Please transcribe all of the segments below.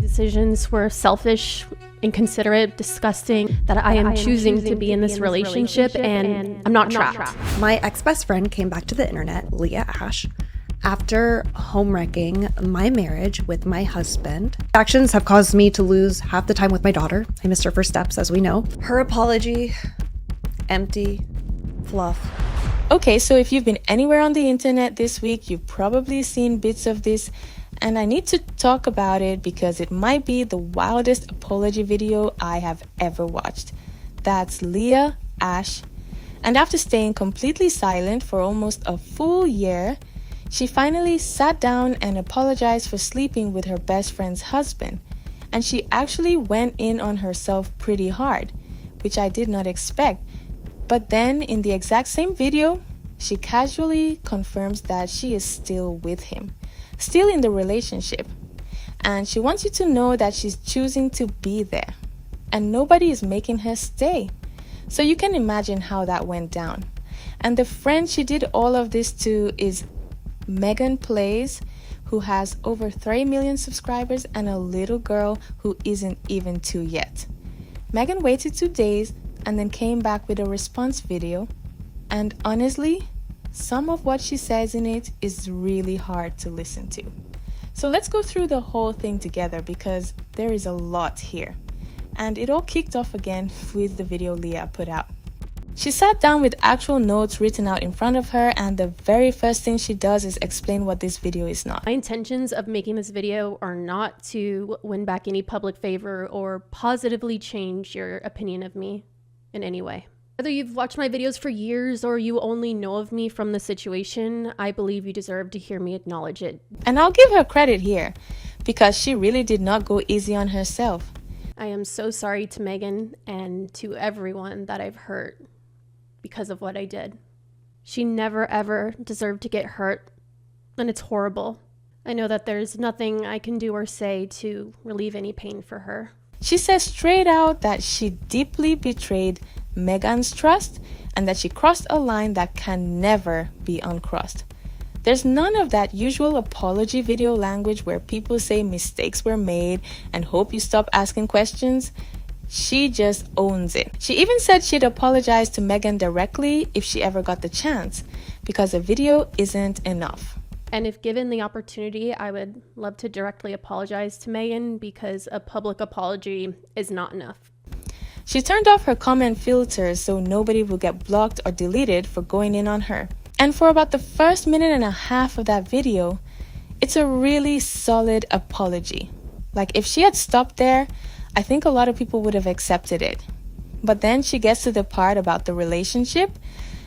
decisions were selfish, inconsiderate, disgusting, that I am choosing to be in this relationship and I'm not trapped. My ex-best friend came back to the internet, Leah Ashe, after home-wrecking my marriage with my husband. Actions have caused me to lose half the time with my daughter. I missed her first steps, as we know. Her apology, empty, fluff. Okay, so if you've been anywhere on the internet this week, you've probably seen bits of this, and I need to talk about it because it might be the wildest apology video I have ever watched. That's Leah Ashe. And after staying completely silent for almost a full year, she finally sat down and apologized for sleeping with her best friend's husband. And she actually went in on herself pretty hard, which I did not expect. But then in the exact same video, she casually confirms that she is still with him, still in the relationship. And she wants you to know that she's choosing to be there. And nobody is making her stay. So you can imagine how that went down. And the friend she did all of this to is MeganPlays, who has over 3 million subscribers and a little girl who isn't even 2 yet. Megan waited 2 days and then came back with a response video. And honestly, some of what she says in it is really hard to listen to. So let's go through the whole thing together because there is a lot here. And it all kicked off again with the video Leah put out. She sat down with actual notes written out in front of her, and the very first thing she does is explain what this video is not. My intentions of making this video are not to win back any public favor or positively change your opinion of me in any way. Whether you've watched my videos for years or you only know of me from the situation, I believe you deserve to hear me acknowledge it. And I'll give her credit here because she really did not go easy on herself. I am so sorry to Megan and to everyone that I've hurt because of what I did. She never ever deserved to get hurt, and it's horrible. I know that there's nothing I can do or say to relieve any pain for her. She says straight out that she deeply betrayed Megan's trust and that she crossed a line that can never be uncrossed. There's none of that usual apology video language where people say mistakes were made and hope you stop asking questions. She just owns it. She even said she'd apologize to Megan directly if she ever got the chance, because a video isn't enough. And if given the opportunity, I would love to directly apologize to Megan because a public apology is not enough. She turned off her comment filters so nobody would get blocked or deleted for going in on her. And for about the first minute and a half of that video, it's a really solid apology. Like if she had stopped there, I think a lot of people would have accepted it. But then she gets to the part about the relationship,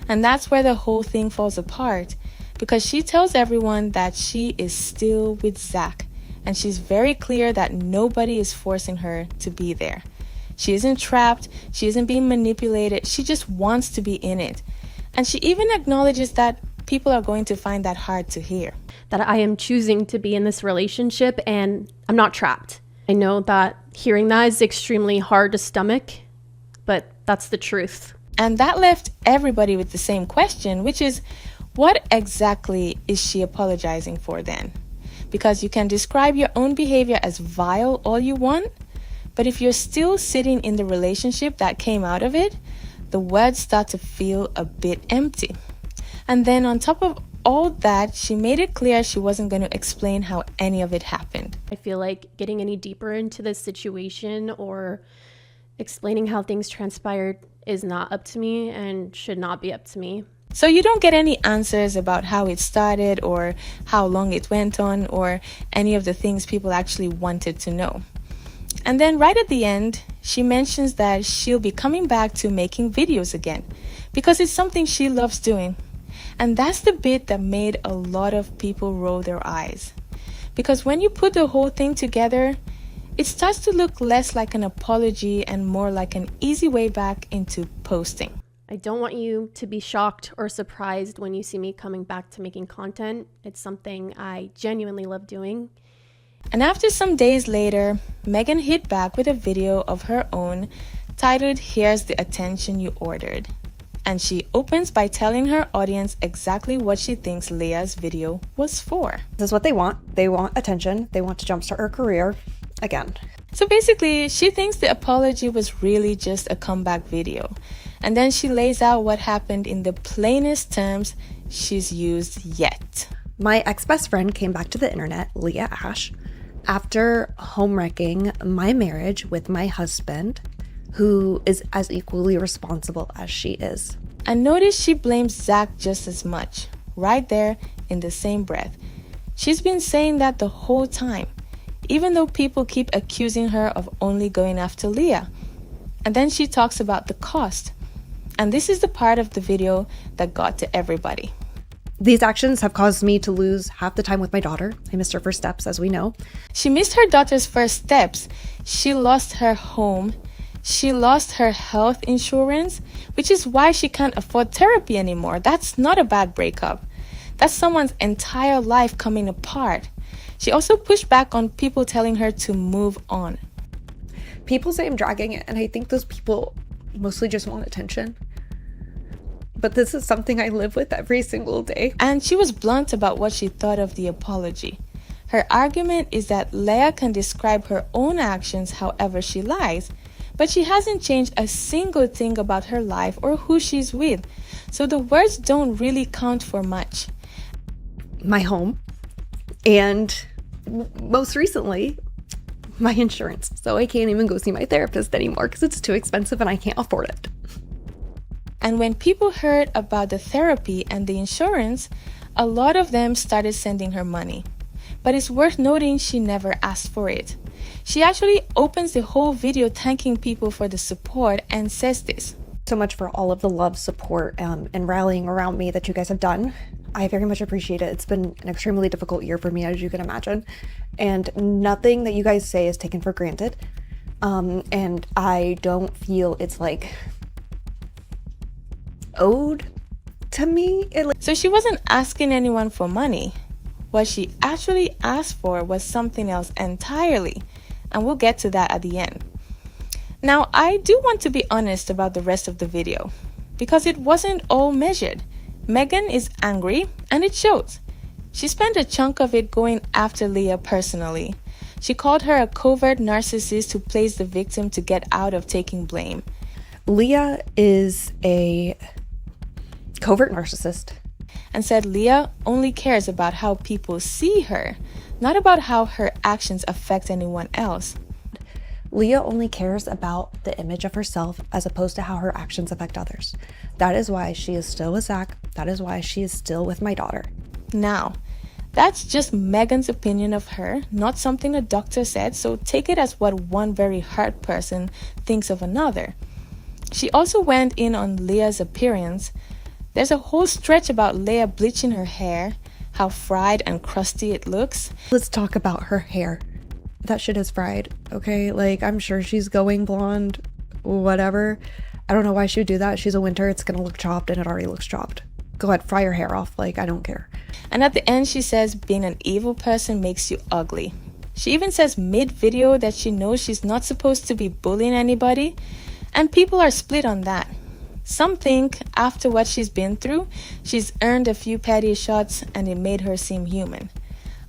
and that's where the whole thing falls apart. Because she tells everyone that she is still with Zach, and she's very clear that nobody is forcing her to be there. She isn't trapped, she isn't being manipulated, she just wants to be in it. And she even acknowledges that people are going to find that hard to hear. That I am choosing to be in this relationship and I'm not trapped. I know that hearing that is extremely hard to stomach, but that's the truth. And that left everybody with the same question, which is, what exactly is she apologizing for then? Because you can describe your own behavior as vile all you want, but if you're still sitting in the relationship that came out of it, the words start to feel a bit empty. And then on top of all that, she made it clear she wasn't going to explain how any of it happened. I feel like getting any deeper into this situation or explaining how things transpired is not up to me and should not be up to me. So you don't get any answers about how it started or how long it went on or any of the things people actually wanted to know. And then right at the end, she mentions that she'll be coming back to making videos again because it's something she loves doing. And that's the bit that made a lot of people roll their eyes. Because when you put the whole thing together, it starts to look less like an apology and more like an easy way back into posting. I don't want you to be shocked or surprised when you see me coming back to making content. It's something I genuinely love doing. And after some days later, Megan hit back with a video of her own titled, "Here's the Attention You Ordered." And she opens by telling her audience exactly what she thinks Leah's video was for. This is what they want. They want attention. They want to jumpstart her career. again. So basically, she thinks the apology was really just a comeback video. And then she lays out what happened in the plainest terms she's used yet. My ex-best friend came back to the internet, Leah Ashe, after home wrecking my marriage with my husband, who is as equally responsible as she is. And notice she blames Zach just as much, right there in the same breath. She's been saying that the whole time, even though people keep accusing her of only going after Leah. And then she talks about the cost. And this is the part of the video that got to everybody. These actions have caused me to lose half the time with my daughter. I missed her first steps, as we know. She missed her daughter's first steps. She lost her home. She lost her health insurance, which is why she can't afford therapy anymore. That's not a bad breakup. That's someone's entire life coming apart. She also pushed back on people telling her to move on. People say I'm dragging it, and I think those people mostly just want attention. But this is something I live with every single day. And she was blunt about what she thought of the apology. Her argument is that Leah can describe her own actions however she likes, but she hasn't changed a single thing about her life or who she's with. So the words don't really count for much. My home, and most recently, my insurance. So I can't even go see my therapist anymore because it's too expensive and I can't afford it. And when people heard about the therapy and the insurance, a lot of them started sending her money. But it's worth noting she never asked for it. She actually opens the whole video thanking people for the support and says this. So much for all of the love, support, and rallying around me that you guys have done. I very much appreciate it. It's been an extremely difficult year for me, as you can imagine. And nothing that you guys say is taken for granted. And I don't feel it's like owed to me. So she wasn't asking anyone for money. What she actually asked for was something else entirely. And we'll get to that at the end. Now, I do want to be honest about the rest of the video, because it wasn't all measured. Megan is angry, and it shows. She spent a chunk of it going after Leah personally. She called her a covert narcissist who plays the victim to get out of taking blame. Leah is a covert narcissist. And said Leah only cares about how people see her, not about how her actions affect anyone else. Leah only cares about the image of herself as opposed to how her actions affect others. That is why she is still with Zach. That is why she is still with my daughter. Now, that's just Megan's opinion of her, not something a doctor said, so take it as what one very hurt person thinks of another. She also went in on Leah's appearance. There's a whole stretch about Leah bleaching her hair, how fried and crusty it looks. Let's talk about her hair. That shit is fried, okay? Like, I'm sure she's going blonde, whatever. I don't know why she would do that. She's a winter. It's gonna look chopped, and it already looks chopped. Go ahead, fry your hair off. Like, I don't care. And at the end, she says being an evil person makes you ugly. She even says mid-video that she knows she's not supposed to be bullying anybody, and people are split on that. Some think after what she's been through, she's earned a few petty shots and it made her seem human.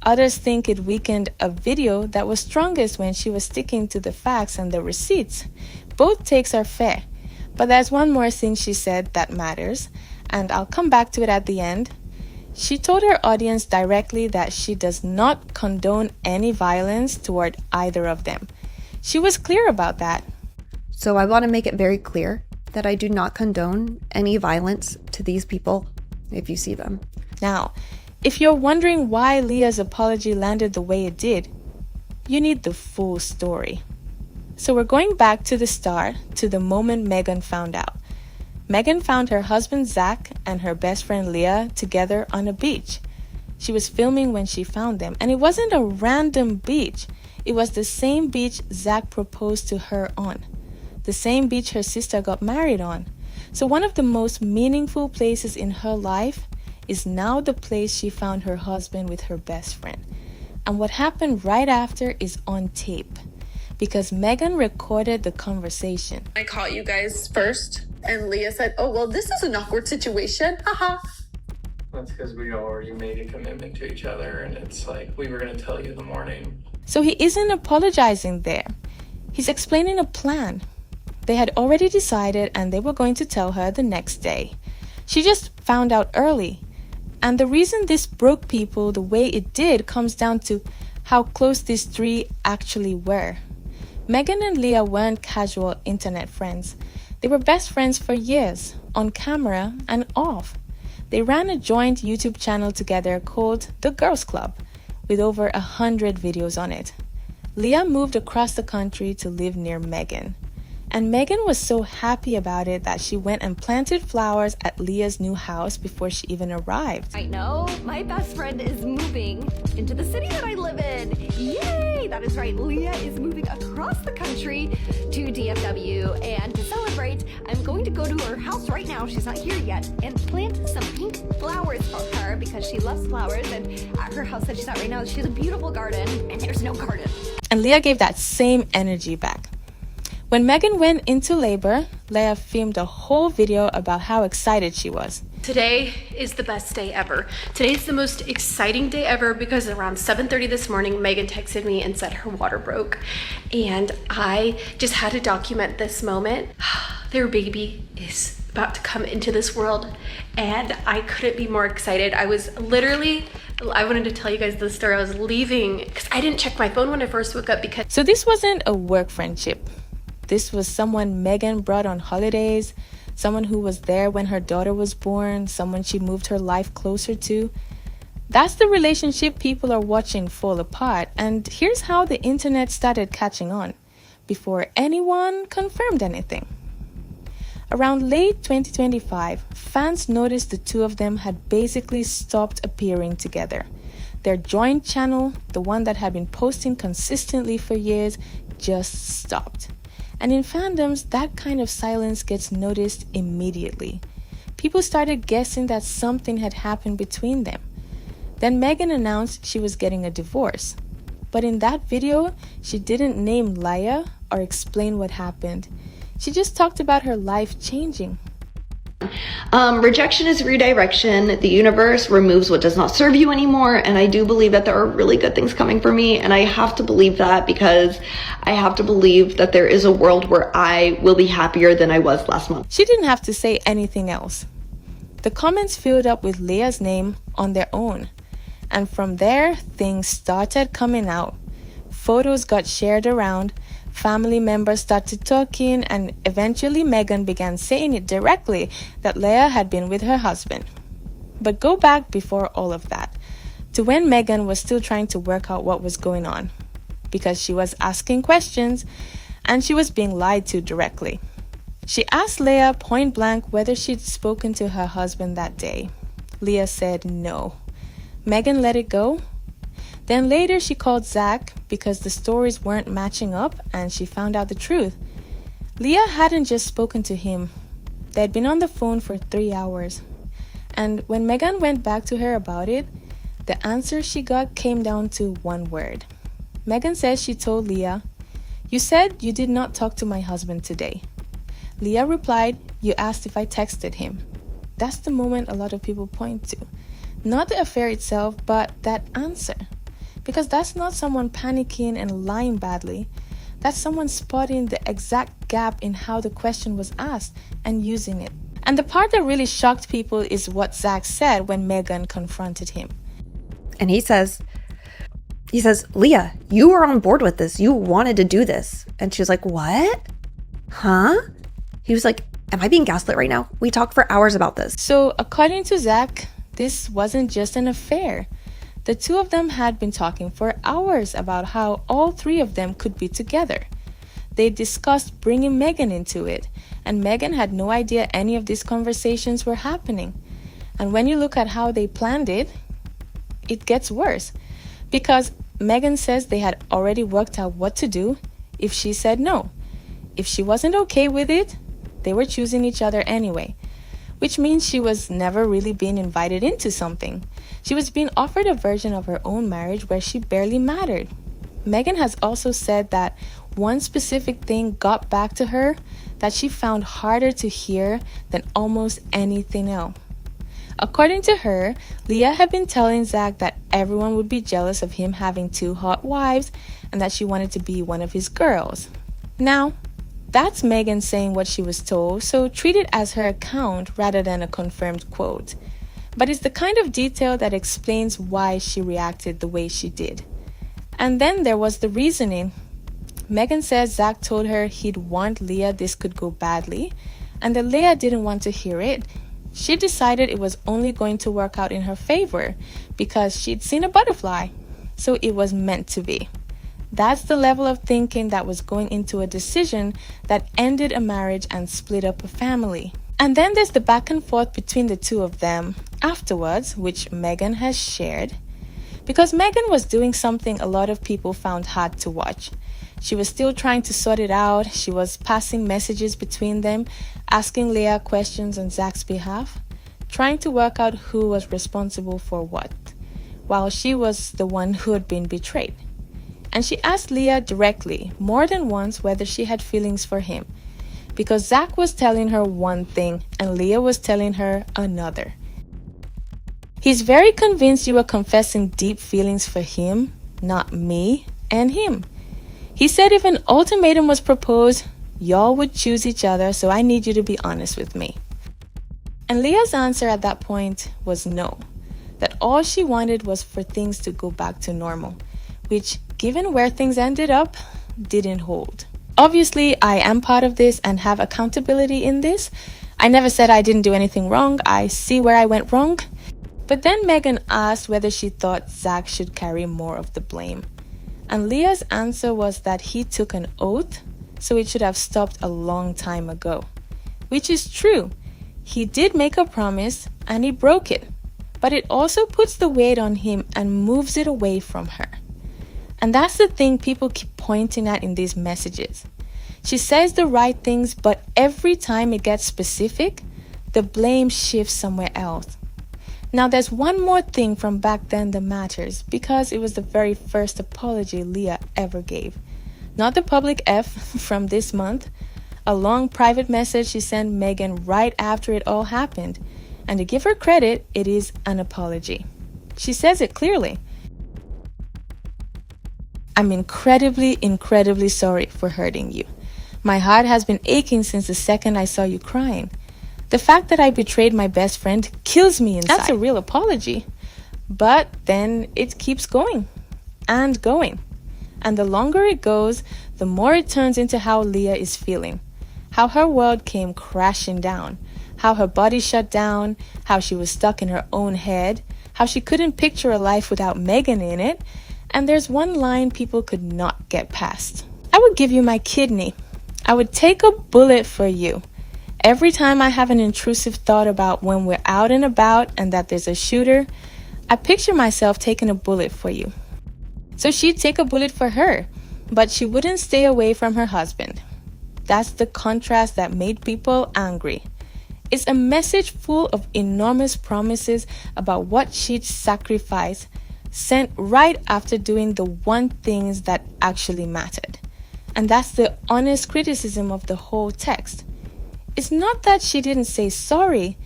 Others think it weakened a video that was strongest when she was sticking to the facts and the receipts. Both takes are fair. But there's one more thing she said that matters, and I'll come back to it at the end. She told her audience directly that she does not condone any violence toward either of them. She was clear about that. So I want to make it very clear that I do not condone any violence to these people if you see them. Now, if you're wondering why Leah's apology landed the way it did, you need the full story. So we're going back to the start, to the moment Megan found out. Megan found her husband Zach and her best friend Leah together on a beach. She was filming when she found them, and it wasn't a random beach. It was the same beach Zach proposed to her on, the same beach her sister got married on. So one of the most meaningful places in her life is now the place she found her husband with her best friend. And what happened right after is on tape, because Megan recorded the conversation. I caught you guys first, and Leah said, "Oh, well, this is an awkward situation. Haha." That's because we already made a commitment to each other, and it's like we were going to tell you in the morning. So he isn't apologizing there. He's explaining a plan. They had already decided and they were going to tell her the next day. She just found out early. And the reason this broke people the way it did comes down to how close these three actually were. Megan and Leah weren't casual internet friends. They were best friends for years, on camera and off. They ran a joint YouTube channel together called The Girls Club, with over 100 videos on it. Leah moved across the country to live near Megan. And Megan was so happy about it that she went and planted flowers at Leah's new house before she even arrived. I know, my best friend is moving into the city that I live in. Yay! That is right, Leah is moving across the country to DFW, and to celebrate, I'm going to go to her house right now, she's not here yet, and plant some pink flowers for her because she loves flowers, and at her house that she's at right now, she has a beautiful garden, and there's no garden. And Leah gave that same energy back. When Megan went into labor, Leah filmed a whole video about how excited she was. Today is the best day ever. Today's the most exciting day ever because around 7:30 this morning, Megan texted me and said her water broke. And I just had to document this moment. Their baby is about to come into this world and I couldn't be more excited. I wanted to tell you guys the story. I was leaving because I didn't check my phone when I first woke up because... So this wasn't a work friendship. This was someone Megan brought on holidays, someone who was there when her daughter was born, someone she moved her life closer to. That's the relationship people are watching fall apart, and here's how the internet started catching on, before anyone confirmed anything. Around late 2025, fans noticed the two of them had basically stopped appearing together. Their joint channel, the one that had been posting consistently for years, just stopped. And in fandoms, that kind of silence gets noticed immediately. People started guessing that something had happened between them. Then Megan announced she was getting a divorce. But in that video, she didn't name Leah or explain what happened. She just talked about her life changing. Rejection is redirection. The universe removes what does not serve you anymore, and I do believe that there are really good things coming for me, and I have to believe that because I have to believe that there is a world where I will be happier than I was last month. She didn't have to say anything else. The comments filled up with Leah's name on their own, and from there, things started coming out. Photos got shared around, family members started talking, and eventually Megan began saying it directly that Leah had been with her husband. But go back before all of that, to when Megan was still trying to work out what was going on, because she was asking questions and she was being lied to directly. She asked Leah point blank whether she'd spoken to her husband that day. Leah said no. Megan let it go. Then later she called Zach because the stories weren't matching up and she found out the truth. Leah hadn't just spoken to him. They'd been on the phone for 3 hours. And when Megan went back to her about it, the answer she got came down to one word. Megan says she told Leah, "You said you did not talk to my husband today." Leah replied, "You asked if I texted him." That's the moment a lot of people point to. Not the affair itself, but that answer. Because that's not someone panicking and lying badly. That's someone spotting the exact gap in how the question was asked and using it. And the part that really shocked people is what Zach said when Megan confronted him. And he says, "Leah, you were on board with this. You wanted to do this." And she was like, "What? Huh?" He was like, "Am I being gaslit right now? We talked for hours about this." So according to Zach, this wasn't just an affair. The two of them had been talking for hours about how all three of them could be together. They discussed bringing Megan into it, and Megan had no idea any of these conversations were happening. And when you look at how they planned it, it gets worse. Because Megan says they had already worked out what to do if she said no. If she wasn't okay with it, they were choosing each other anyway. Which means she was never really being invited into something. She was being offered a version of her own marriage where she barely mattered. Megan has also said that one specific thing got back to her that she found harder to hear than almost anything else. According to her, Leah had been telling Zach that everyone would be jealous of him having 2 hot wives and that she wanted to be one of his girls. Now, that's Megan saying what she was told, so treat it as her account rather than a confirmed quote. But it's the kind of detail that explains why she reacted the way she did. And then there was the reasoning. Megan says Zach told her he'd warned Leah this could go badly, and that Leah didn't want to hear it. She decided it was only going to work out in her favor because she'd seen a butterfly, so it was meant to be. That's the level of thinking that was going into a decision that ended a marriage and split up a family. And then there's the back and forth between the two of them afterwards, which Megan has shared. Because Megan was doing something a lot of people found hard to watch. She was still trying to sort it out. She was passing messages between them, asking Leah questions on Zach's behalf, trying to work out who was responsible for what, while she was the one who had been betrayed. And she asked Leah directly, more than once, whether she had feelings for him, because Zach was telling her one thing and Leah was telling her another. He's very convinced you were confessing deep feelings for him, not me and him. He said if an ultimatum was proposed, y'all would choose each other, so I need you to be honest with me. And Leah's answer at that point was no, that all she wanted was for things to go back to normal, which, given where things ended up, didn't hold. Obviously, I am part of this and have accountability in this. I never said I didn't do anything wrong. I see where I went wrong. But then Megan asked whether she thought Zach should carry more of the blame. And Leah's answer was that he took an oath, so it should have stopped a long time ago. Which is true. He did make a promise and he broke it. But it also puts the weight on him and moves it away from her. And that's the thing people keep pointing at in these messages. She says the right things, but every time it gets specific, the blame shifts somewhere else. Now there's one more thing from back then that matters, because it was the very first apology Leah ever gave. Not the public F from this month, a long private message she sent Megan right after it all happened. And to give her credit, it is an apology. She says it clearly. I'm incredibly sorry for hurting you. My heart has been aching since the second I saw you crying. The fact that I betrayed my best friend kills me inside. That's a real apology. But then it keeps going and going. And the longer it goes, the more it turns into how Leah is feeling. How her world came crashing down. How her body shut down. How she was stuck in her own head. How she couldn't picture a life without Megan in it. And there's one line people could not get past. I would give you my kidney. I would take a bullet for you. Every time I have an intrusive thought about when we're out and about and that there's a shooter, I picture myself taking a bullet for you. So she'd take a bullet for her, but she wouldn't stay away from her husband. That's the contrast that made people angry. It's a message full of enormous promises about what she'd sacrifice, sent right after doing the one things that actually mattered. And that's the honest criticism of the whole text. It's not that she didn't say sorry,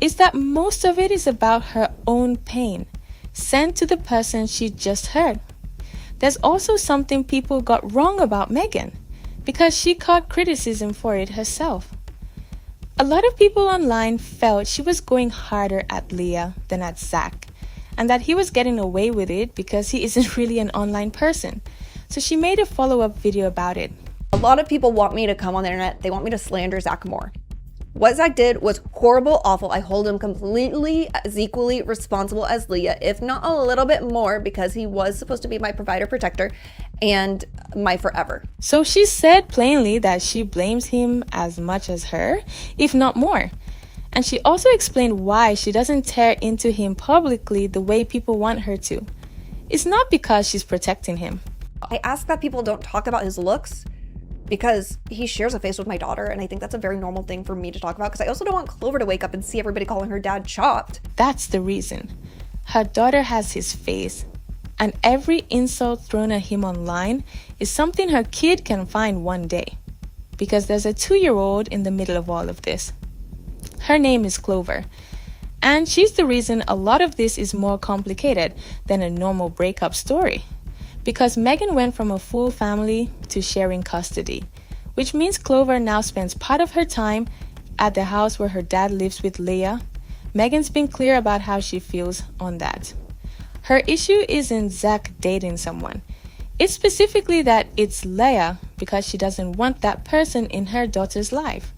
it's that most of it is about her own pain, sent to the person she just hurt. There's also something people got wrong about Megan, because she caught criticism for it herself. A lot of people online felt she was going harder at Leah than at Zach, and that he was getting away with it because he isn't really an online person. So she made a follow-up video about it. A lot of people want me to come on the internet. They want me to slander Zach more. What Zach did was horrible, awful. I hold him completely as equally responsible as Leah, if not a little bit more, because he was supposed to be my provider, protector, and my forever. So she said plainly that she blames him as much as her, if not more. And she also explained why she doesn't tear into him publicly the way people want her to. It's not because she's protecting him. I ask that people don't talk about his looks because he shares a face with my daughter, and I think that's a very normal thing for me to talk about, because I also don't want Clover to wake up and see everybody calling her dad chopped. That's the reason. Her daughter has his face, and every insult thrown at him online is something her kid can find one day, because there's a 2-year-old in the middle of all of this. Her name is Clover, And she's the reason a lot of this is more complicated than a normal breakup story. Because Megan went from a full family to sharing custody, which means Clover now spends part of her time at the house where her dad lives with Leah. Megan's been clear about how she feels on that. Her issue isn't Zach dating someone. It's specifically that it's Leah because she doesn't want that person in her daughter's life.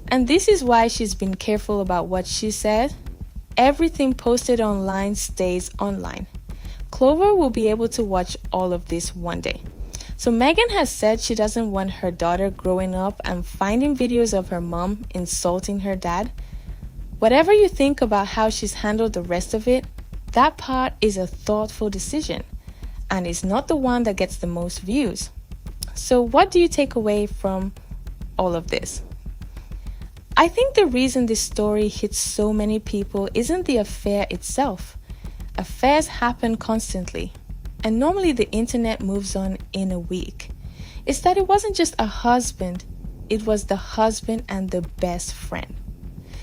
And this is why she's been careful about what she said. Everything posted online stays online. Clover will be able to watch all of this one day. So Megan has said she doesn't want her daughter growing up and finding videos of her mom insulting her dad. Whatever you think about how she's handled the rest of it, that part is a thoughtful decision, and it's not the one that gets the most views. So what do you take away from all of this? I think the reason this story hits so many people isn't the affair itself. Affairs happen constantly, and normally the internet moves on in a week. It's that it wasn't just a husband, it was the husband and the best friend.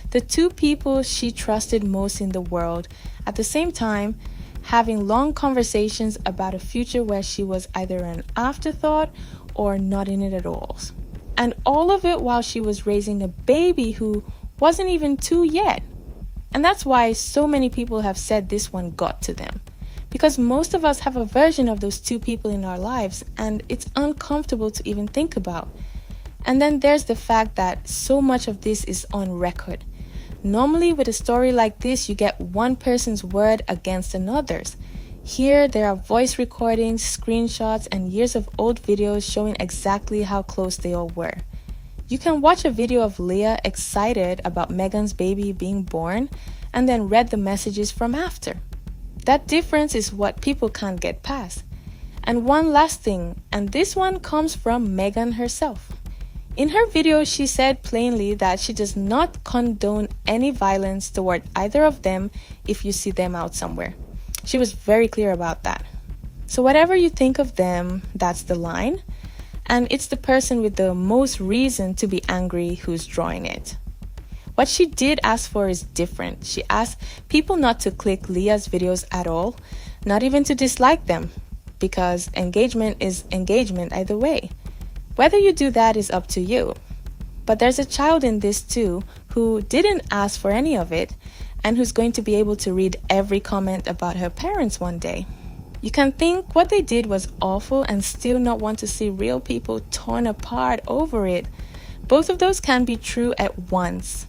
The two people she trusted most in the world, at the same time, having long conversations about a future where she was either an afterthought or not in it at all. And all of it while she was raising a baby who wasn't even 2 yet. And that's why so many people have said this one got to them. Because most of us have a version of those two people in our lives, and it's uncomfortable to even think about. And then there's the fact that so much of this is on record. Normally with a story like this, you get one person's word against another's. Here, there are voice recordings, screenshots, and years of old videos showing exactly how close they all were. You can watch a video of Leah excited about Megan's baby being born and then read the messages from after. That difference is what people can't get past. And one last thing, and this one comes from Megan herself. In her video, she said plainly that she does not condone any violence toward either of them if you see them out somewhere. She was very clear about that. So whatever you think of them, that's the line. And it's the person with the most reason to be angry who's drawing it. What she did ask for is different. She asked people not to click Leah's videos at all, not even to dislike them, because engagement is engagement either way. Whether you do that is up to you. But there's a child in this too who didn't ask for any of it and who's going to be able to read every comment about her parents one day. You can think what they did was awful and still not want to see real people torn apart over it. Both of those can be true at once.